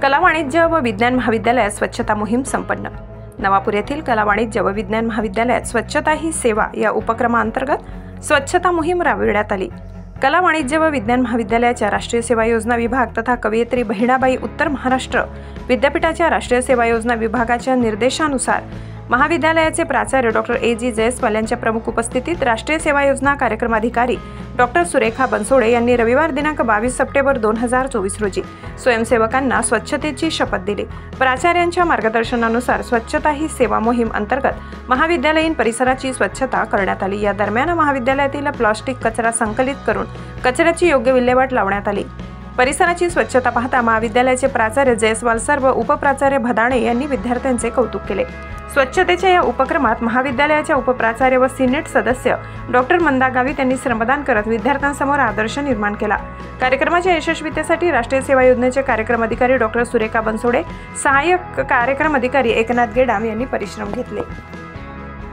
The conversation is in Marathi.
कला वाणिज्य व विज्ञान महाविद्यालयात स्वच्छता मोहीम संपन्न। नवापूर येथील कला वाणिज्य व विज्ञान महाविद्यालयात स्वच्छता ही सेवा या उपक्रमांतर्गत स्वच्छता मोहीम राबविण्यात आली। कला वाणिज्य व विज्ञान महाविद्यालयाच्या राष्ट्रीय सेवा योजना विभाग तथा कवयित्री बहिणाबाई उत्तर महाराष्ट्र विद्यापीठाच्या राष्ट्रीय सेवा योजना विभागाच्या निर्देशानुसार महाविद्यालयाचे प्राचार्य डॉक्टर A.G. जयस्वाल यांच्या प्रमुख उपस्थितीत राष्ट्रीय सेवा योजना कार्यक्रम अधिकारी डॉक्टर सुरेखा बनसोडे यांनी रविवार दिनांक 22 सप्टेंबर 2024 रोजी स्वयंसेवकांना स्वच्छतेची शपथ दिली। प्राचार्यांच्या मार्गदर्शनानुसार स्वच्छता ही सेवा मोहीम अंतर्गत महाविद्यालयीन परिसराची स्वच्छता करण्यात आली। या दरम्यान महाविद्यालयातील प्लास्टिक कचरा संकलित करून कचऱ्याची योग्य विल्हेवाट लावण्यात आली। परिसराची स्वच्छता पाहता महाविद्यालयाचे प्राचार्य जयस्वाल सर व उपप्राचार्य भदाणे यांनी विद्यार्थ्यांचे कौतुक केले। स्वच्छतेच्या या उपक्रमात महाविद्यालयाच्या उपप्राचार्य व सिनेट सदस्य डॉक्टर मंदा गावित यांनी श्रमदान करत विद्यार्थ्यांसमोर आदर्श निर्माण केला। कार्यक्रमाच्या यशस्वीतेसाठी राष्ट्रीय सेवा योजनेचे कार्यक्रम अधिकारी डॉक्टर सुरेखा बनसोडे, सहाय्यक कार्यक्रम अधिकारी एकनाथ गेडाम यांनी परिश्रम घेतले।